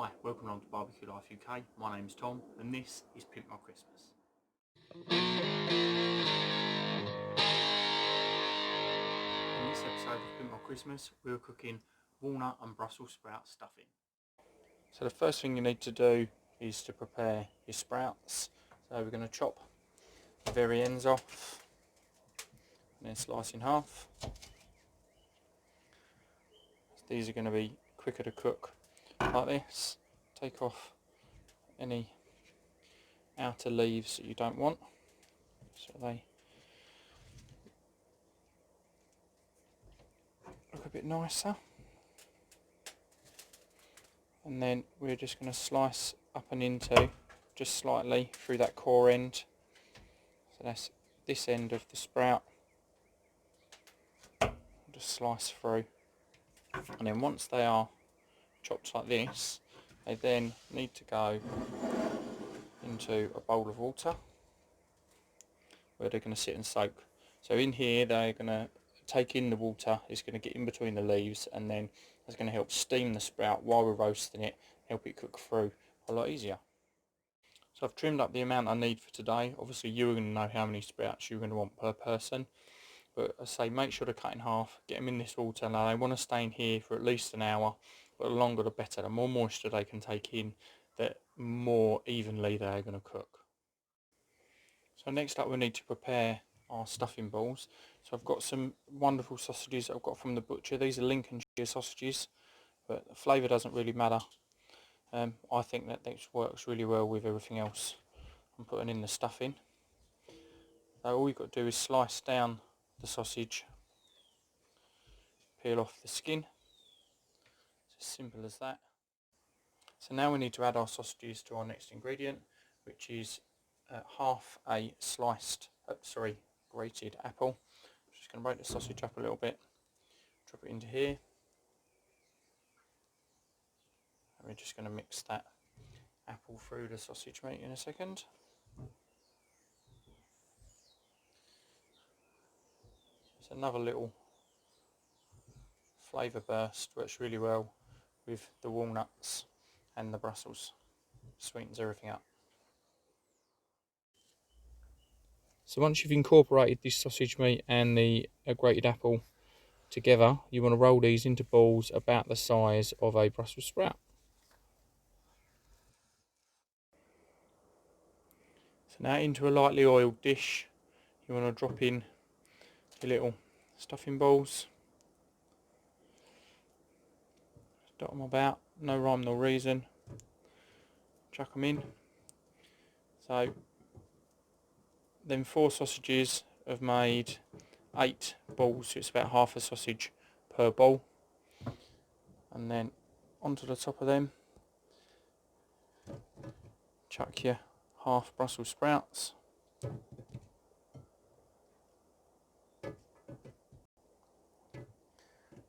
Hi, welcome along to Barbecue Life UK. My name's Tom and this is Pimp My Christmas. In this episode of Pimp My Christmas, we're cooking walnut and Brussels sprout stuffing. So the first thing you need to do is to prepare your sprouts. So we're going to chop the very ends off and then slice in half. These are going to be quicker to cook like this. Take off any outer leaves that you don't want, so they look a bit nicer. And then we're just going to slice up and into just slightly through that core end. So that's this end of the sprout. Just slice through, and then once they are chopped like this, they then need to go into a bowl of water where they're going to sit and soak. So in here they're going to take in the water, it's going to get in between the leaves, and then it's going to help steam the sprout while we're roasting it, help it cook through a lot easier. So I've trimmed up the amount I need for today. Obviously you're going to know how many sprouts you're going to want per person, but I say make sure to cut in half, get them in this water. Now they want to stay in here for at least an hour, but the longer the better. The more moisture they can take in, the more evenly they're going to cook. So next up we need to prepare our stuffing balls. So I've got some wonderful sausages that I've got from the butcher. These are Lincolnshire sausages, but the flavour doesn't really matter. I think that this works really well with everything else I'm putting in the stuffing. So all you've got to do is slice down the sausage, peel off the skin. It's as simple as that. So now we need to add our sausages to our next ingredient, which is half a sliced, grated apple. I'm just going to break the sausage up a little bit, drop it into here, and we're just going to mix that apple through the sausage meat in a second. It's another little flavour burst, works really well with the walnuts and the Brussels, sweetens everything up. So once you've incorporated this sausage meat and the grated apple together, you want to roll these into balls about the size of a Brussels sprout. So now into a lightly oiled dish, you want to drop in your little stuffing balls. Dot them about, no rhyme nor reason. Chuck them in. So then 4 sausages have made 8 balls, so it's about half a sausage per ball. And then onto the top of them, chuck your half Brussels sprouts.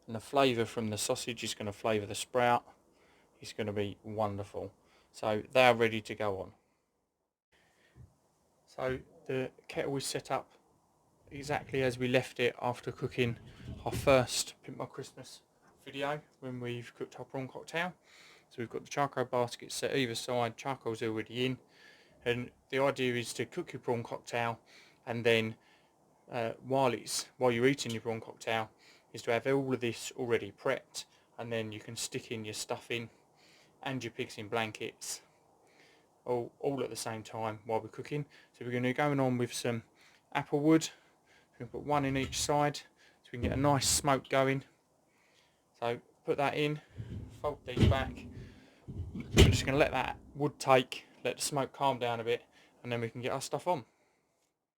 And the flavour from the sausage is going to flavour the sprout. It's going to be wonderful. So they are ready to go on. So the kettle is set up exactly as we left it after cooking our first Pimp My Christmas video when we've cooked our prawn cocktail. So we've got the charcoal basket set either side, charcoal's already in, and the idea is to cook your prawn cocktail, and then while you're eating your prawn cocktail is to have all of this already prepped, and then you can stick in your stuffing and your pigs in blankets all at the same time while we're cooking. So we're going to be going on with some apple wood. We're going to put one in each side so we can get a nice smoke going. So put that in, fold these back. We're just going to let that wood let the smoke calm down a bit, and then we can get our stuff on.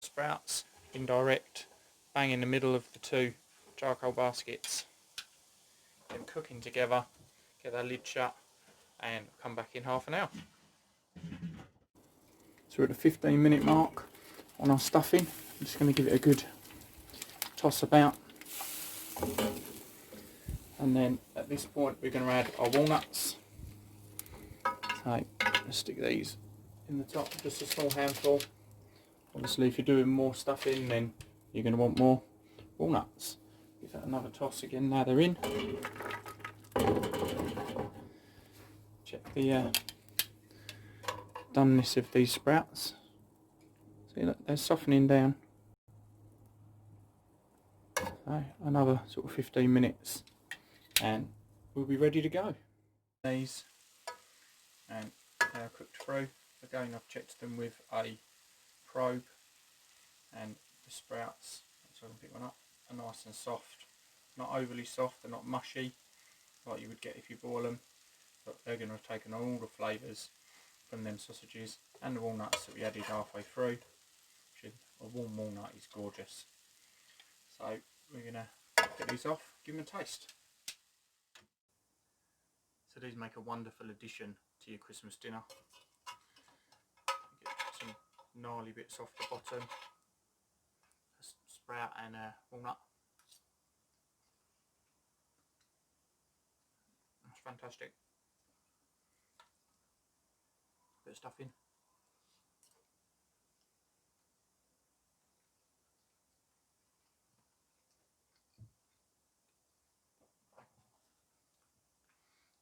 Sprouts indirect, bang in the middle of the 2 charcoal baskets. Then cooking together, get that lid shut, and come back in half an hour. So we're at the 15-minute mark on our stuffing. I'm just going to give it a good toss about. And then at this point we're going to add our walnuts. So let's stick these in the top, just a small handful. Obviously if you're doing more stuffing then you're going to want more walnuts. Give that another toss again now they're in. check the doneness of these sprouts. See, look, they're softening down. So another sort of 15 minutes and we'll be ready to go. These, and they are cooked through. Again, I've checked them with a probe, and the sprouts, so I can pick one up, are nice and soft. Not overly soft, they're not mushy like you would get if you boil them, but they're going to have taken all the flavours from them sausages and the walnuts that we added halfway through. A warm walnut is gorgeous. So we're going to get these off, give them a taste. So these make a wonderful addition to your Christmas dinner. You get some gnarly bits off the bottom, a sprout and a walnut. That's fantastic. Bit of stuffing.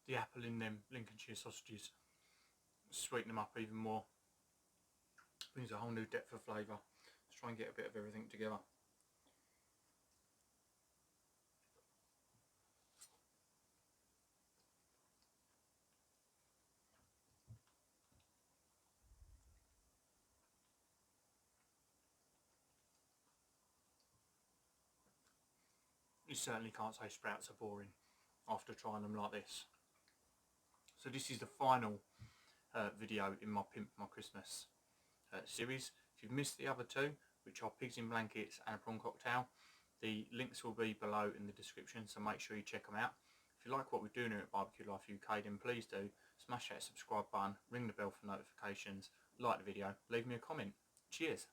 The apple in them Lincolnshire sausages sweeten them up even more. Brings a whole new depth of flavour. Let's try and get a bit of everything together. You certainly can't say sprouts are boring after trying them like this. So this is the final video in my Pimp My Christmas series. If you've missed the other two, which are pigs in blankets and a prawn cocktail, the links will be below in the description, so make sure you check them out. If you like what we're doing here at Barbecue Life UK, then please do smash that subscribe button, ring the bell for notifications, like the video, leave me a comment. Cheers!